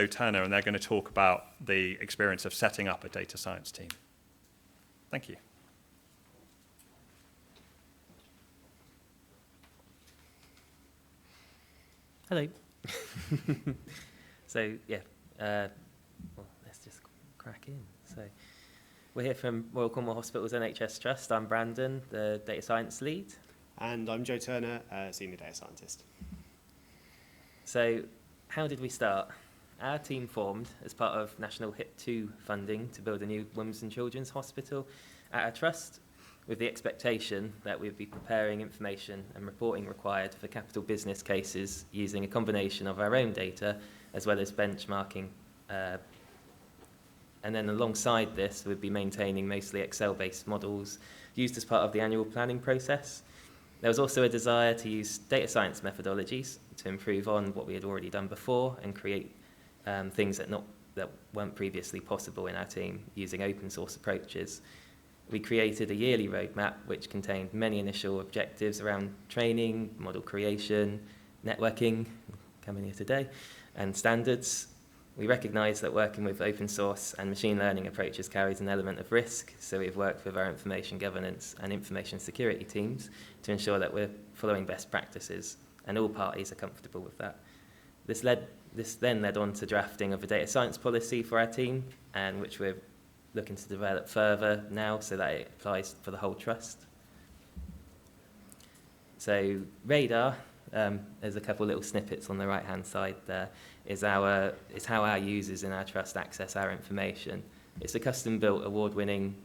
Turner, and they're going to talk about the experience of setting up a data science team. Thank you. Hello. So, yeah, well, let's just crack in. So, we're here from Royal Cornwall Hospital's NHS Trust. I'm Brandon, the data science lead. And I'm Joe Turner, senior data scientist. So, how did we start? Our team formed as part of National HIP2 funding to build a new women's and children's hospital at our trust, with the expectation that we'd be preparing information and reporting required for capital business cases using a combination of our own data as well as benchmarking. And then alongside this, we'd be maintaining mostly Excel-based models used as part of the annual planning process. There was also a desire to use data science methodologies to improve on what we had already done before and create things that weren't previously possible in our team using open source approaches. We created a yearly roadmap which contained many initial objectives around training, model creation, networking, coming here today, and standards. We recognise that working with open source and machine learning approaches carries an element of risk, so we've worked with our information governance and information security teams to ensure that we're following best practices, and all parties are comfortable with that. This then led on to drafting of a data science policy for our team, and which we're looking to develop further now so that it applies for the whole trust. So Radar, there's a couple little snippets on the right-hand side there, is how our users in our trust access our information. It's a custom-built, award-winning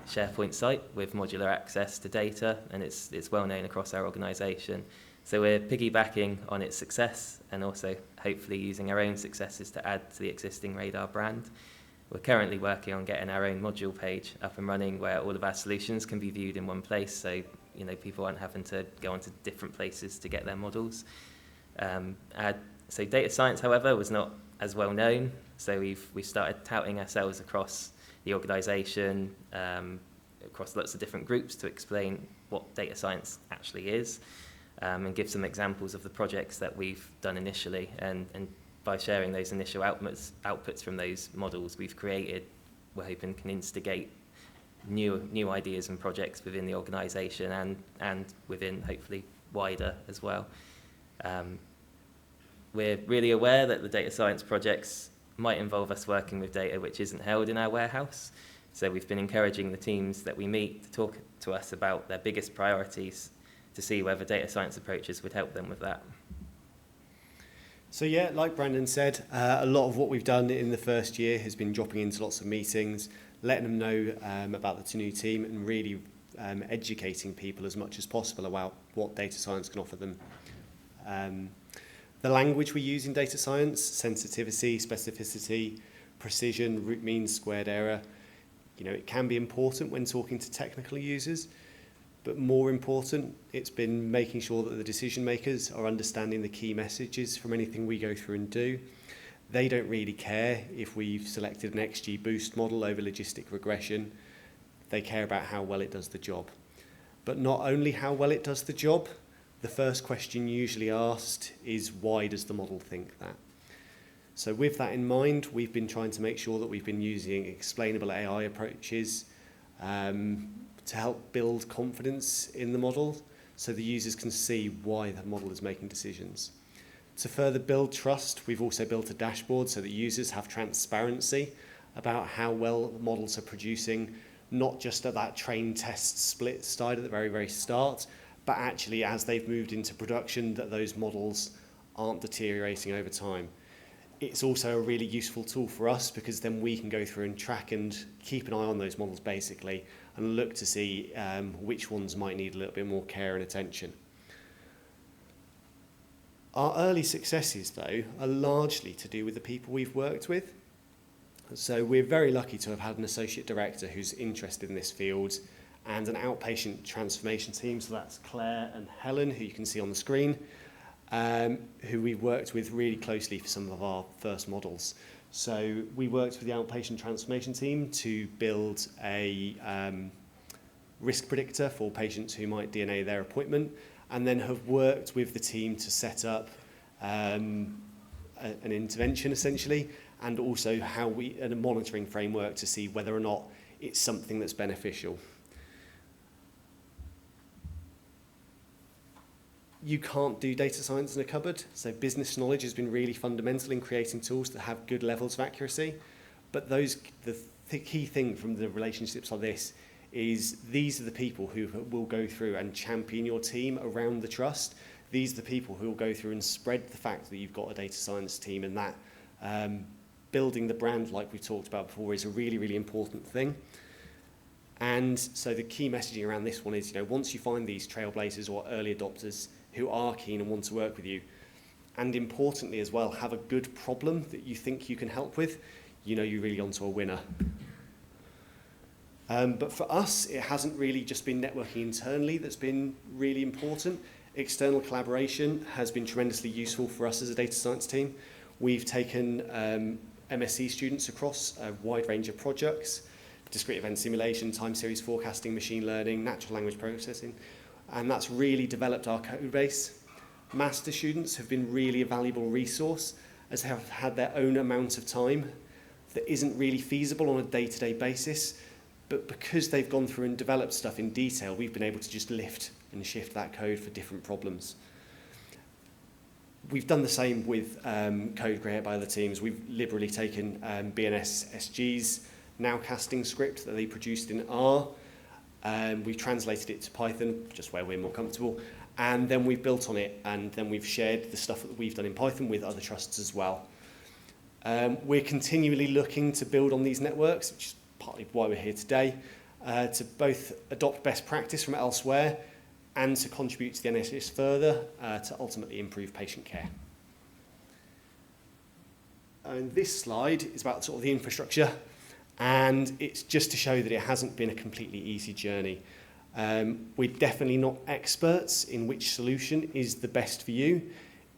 SharePoint site with modular access to data, and it's well known across our organisation. So we're piggybacking on its success and also hopefully using our own successes to add to the existing Radar brand. We're currently working on getting our own module page up and running where all of our solutions can be viewed in one place, so people aren't having to go onto different places to get their models. So data science, however, was not as well known, so we started touting ourselves across the organisation, across lots of different groups to explain what data science actually is, and give some examples of the projects that we've done initially. And by sharing those initial outputs from those models we've created, we're hoping can instigate new ideas and projects within the organisation and within, hopefully, wider as well. We're really aware that the data science projects might involve us working with data which isn't held in our warehouse, so we've been encouraging the teams that we meet to talk to us about their biggest priorities to see whether data science approaches would help them with that. So yeah, like Brandon said, a lot of what we've done in the first year has been dropping into lots of meetings, letting them know about the new team and really educating people as much as possible about what data science can offer them. The language we use in data science, sensitivity, specificity, precision, root mean, squared error, it can be important when talking to technical users, but more important, it's been making sure that the decision makers are understanding the key messages from anything we go through and do. They don't really care if we've selected an XGBoost model over logistic regression. They care about how well it does the job. But not only how well it does the job, the first question usually asked is, why does the model think that? So with that in mind, we've been trying to make sure that we've been using explainable AI approaches to help build confidence in the model so the users can see why the model is making decisions. To further build trust, we've also built a dashboard so that users have transparency about how well models are producing, not just at that train test split side at the very, very start, but actually as they've moved into production, that those models aren't deteriorating over time. It's also a really useful tool for us because then we can go through and track and keep an eye on those models basically and look to see which ones might need a little bit more care and attention. Our early successes, though, are largely to do with the people we've worked with. So we're very lucky to have had an associate director who's interested in this field and an outpatient transformation team, so that's Claire and Helen, who you can see on the screen, who we've worked with really closely for some of our first models. So we worked with the outpatient transformation team to build a risk predictor for patients who might DNA their appointment, and then have worked with the team to set up a an intervention essentially, and also and a monitoring framework to see whether or not it's something that's beneficial. You can't do data science in a cupboard, so business knowledge has been really fundamental in creating tools that have good levels of accuracy. But the key thing from the relationships like this is these are the people who will go through and champion your team around the trust. These are the people who will go through and spread the fact that you've got a data science team, and that building the brand, like we talked about before, is a really, really important thing. And so the key messaging around this one is, once you find these trailblazers or early adopters who are keen and want to work with you, and importantly as well, have a good problem that you think you can help with, you're really onto a winner. But for us, it hasn't really just been networking internally that's been really important. External collaboration has been tremendously useful for us as a data science team. We've taken MSc students across a wide range of projects: discrete event simulation, time series forecasting, machine learning, natural language processing, and that's really developed our code base. Master students have been really a valuable resource, as they have had their own amount of time that isn't really feasible on a day-to-day basis, but because they've gone through and developed stuff in detail, we've been able to just lift and shift that code for different problems. We've done the same with code created by other teams. We've liberally taken BNS SG's nowcasting script that they produced in R. We've translated it to Python, just where we're more comfortable, and then we've built on it, and then we've shared the stuff that we've done in Python with other trusts as well. We're continually looking to build on these networks, which is partly why we're here today, to both adopt best practice from elsewhere and to contribute to the NHS further to ultimately improve patient care. And this slide is about sort of the infrastructure, and it's just to show that it hasn't been a completely easy journey. We're definitely not experts in which solution is the best for you.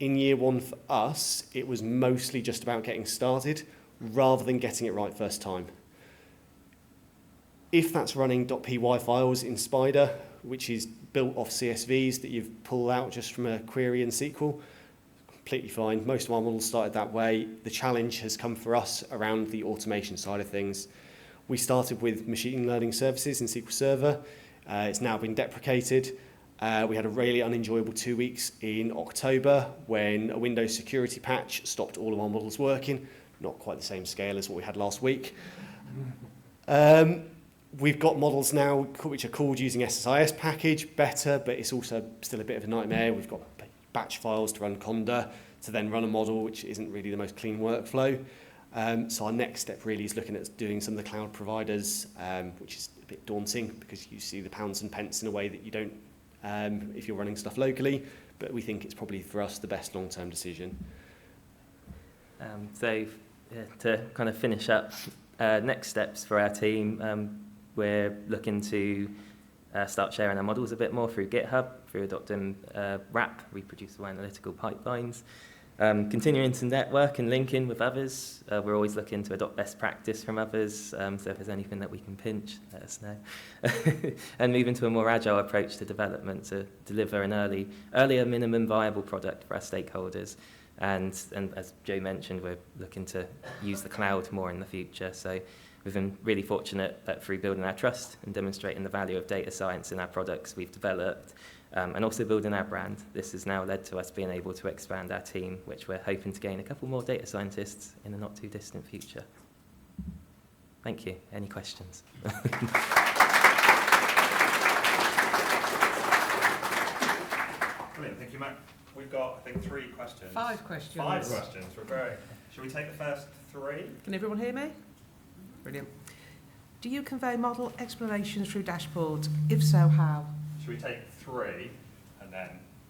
In year one for us, it was mostly just about getting started rather than getting it right first time. If that's running .py files in Spider, which is built off CSVs that you've pulled out just from a query in SQL, completely fine. Most of our models started that way. The challenge has come for us around the automation side of things. We started with machine learning services in SQL Server. It's now been deprecated. We had a really unenjoyable 2 weeks in October when a Windows security patch stopped all of our models working. Not quite the same scale as what we had last week. We've got models now which are called using SSIS package, better, but it's also still a bit of a nightmare. We've got batch files to run Conda, to then run a model, which isn't really the most clean workflow. So our next step really is looking at doing some of the cloud providers, which is a bit daunting because you see the pounds and pence in a way that you don't if you're running stuff locally, but we think it's probably for us the best long-term decision. To kind of finish up, next steps for our team, we're looking to start sharing our models a bit more through GitHub, through adopting RAP, reproducible analytical pipelines, continuing to network and link in with others. We're always looking to adopt best practice from others, so if there's anything that we can pinch, let us know. And move into a more agile approach to development to deliver an earlier minimum viable product for our stakeholders. And as Joe mentioned, we're looking to use the cloud more in the future. So we've been really fortunate that through building our trust and demonstrating the value of data science in our products we've developed, and also building our brand, this has now led to us being able to expand our team, which we're hoping to gain a couple more data scientists in the not too distant future. Thank you. Any questions? Brilliant, thank you, Matt. We've got, I think, 3 questions. 5 questions. 5 questions, we're very... Should we take the first 3? Can everyone hear me? Brilliant. Do you convey model explanations through dashboards? If so, how? Should we take 3 and then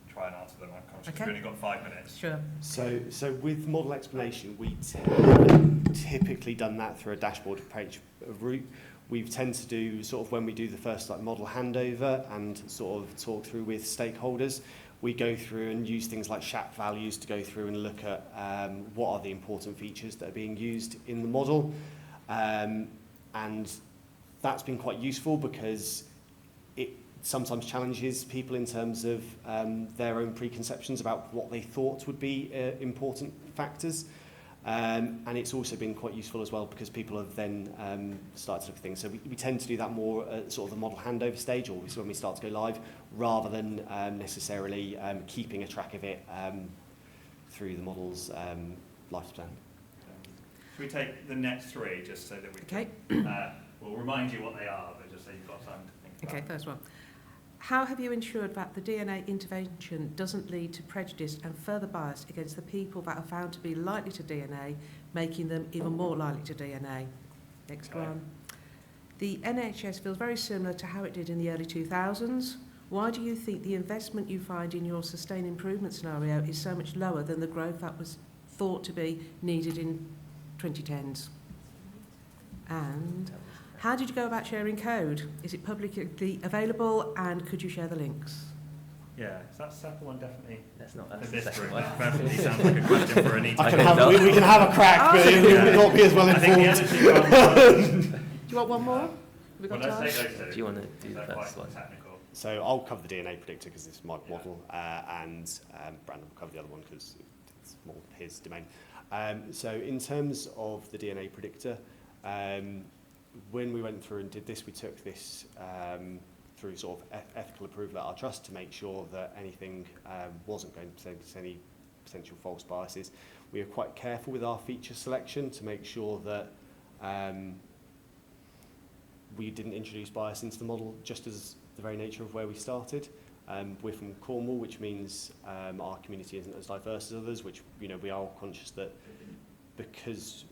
try and answer them? I'm conscious Okay. we've only got 5 minutes. Sure. So with model explanation, we typically done that through a dashboard approach route. We tend to do sort of when we do the first model handover and sort of talk through with stakeholders, we go through and use things like SHAP values to go through and look at what are the important features that are being used in the model. And that's been quite useful because sometimes challenges people in terms of their own preconceptions about what they thought would be important factors. And it's also been quite useful as well because people have then started to look at things. So we tend to do that more at sort of the model handover stage, or when we start to go live, rather than necessarily keeping a track of it through the model's lifespan. Should we take the next three just so that we Okay. can, we'll remind you what they are, but just so you've got time to think about Okay, first one. How have you ensured that the DNA intervention doesn't lead to prejudice and further bias against the people that are found to be likely to DNA, making them even more likely to DNA? Next Okay. one. The NHS feels very similar to how it did in the early 2000s. Why do you think the investment you find in your sustained improvement scenario is so much lower than the growth that was thought to be needed in 2010s? And how did you go about sharing code? Is it publicly available, and could you share the links? Yeah, is that second one definitely That's not for that's the this second group? one. That definitely sounds like a question for Anita. I I can think have, not. we can have a crack, but it will not be as well I think the informed. other two ones, Do you want one more? Have we got well, let's time? take those two. Do you want to do the They're first quite one? technical. So I'll cover the DNA predictor because it's my model, and Brandon will cover the other one because it's more his domain. So in terms of the DNA predictor, when we went through and did this, we took this through sort of ethical approval at our trust to make sure that anything wasn't going to present any potential false biases. We were quite careful with our feature selection to make sure that we didn't introduce bias into the model just as the very nature of where we started. We're from Cornwall, which means our community isn't as diverse as others, which we are conscious that because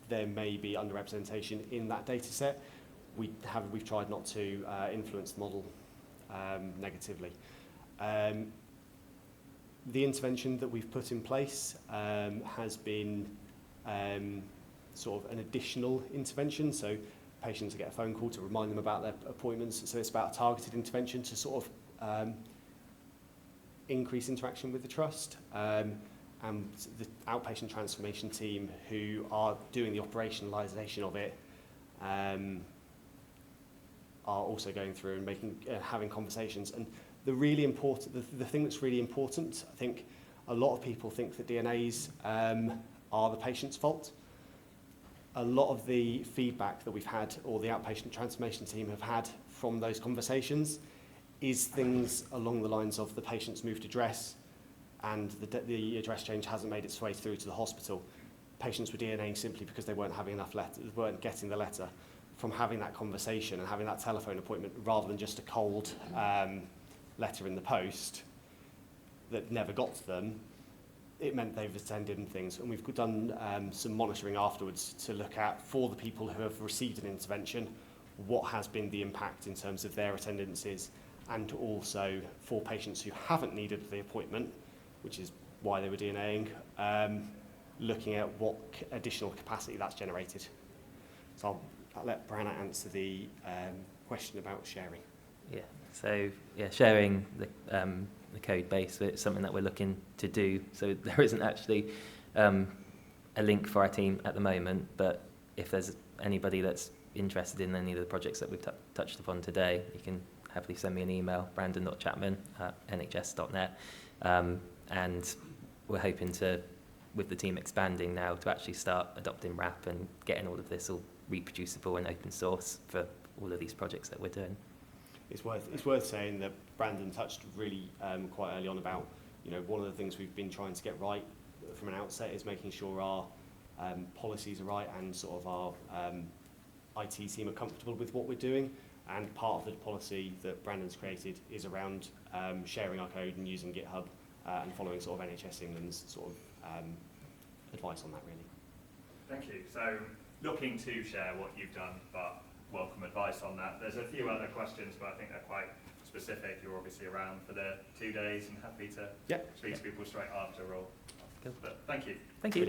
there may be underrepresentation in that data set, we've tried not to influence the model negatively. The intervention that we've put in place has been sort of an additional intervention. So patients get a phone call to remind them about their appointments. So it's about a targeted intervention to sort of increase interaction with the trust. And the outpatient transformation team who are doing the operationalisation of it are also going through and having conversations. And the thing that's really important, I think a lot of people think that DNAs are the patient's fault. A lot of the feedback that we've had, or the outpatient transformation team have had from those conversations, is things along the lines of the patient's moved address and the address change hasn't made its way through to the hospital. Patients were DNAing simply because they weren't having enough weren't getting the letter. From having that conversation and having that telephone appointment, rather than just a cold letter in the post that never got to them, it meant they've attended and things. And we've done some monitoring afterwards to look at, for the people who have received an intervention, what has been the impact in terms of their attendances, and also for patients who haven't needed the appointment, which is why they were DNAing, looking at what additional capacity that's generated. So I'll let Branna answer the question about sharing. Yeah. So sharing the code base, it's something that we're looking to do. So there isn't actually a link for our team at the moment, but if there's anybody that's interested in any of the projects that we've touched upon today, you can happily send me an email, brandon.chapman@nhs.net. And we're hoping to, with the team expanding now, to actually start adopting RAP and getting all of this all reproducible and open source for all of these projects that we're doing. It's worth saying that Brandon touched really quite early on about, one of the things we've been trying to get right from an outset is making sure our policies are right and sort of our IT team are comfortable with what we're doing. And part of the policy that Brandon's created is around sharing our code and using GitHub and following sort of NHS England's sort of advice on that, really. Thank you. So looking to share what you've done, but welcome advice on that. There's a few other questions, but I think they're quite specific. You're obviously around for the 2 days and happy to speak to people straight after all. Cool. But thank you. Thank you.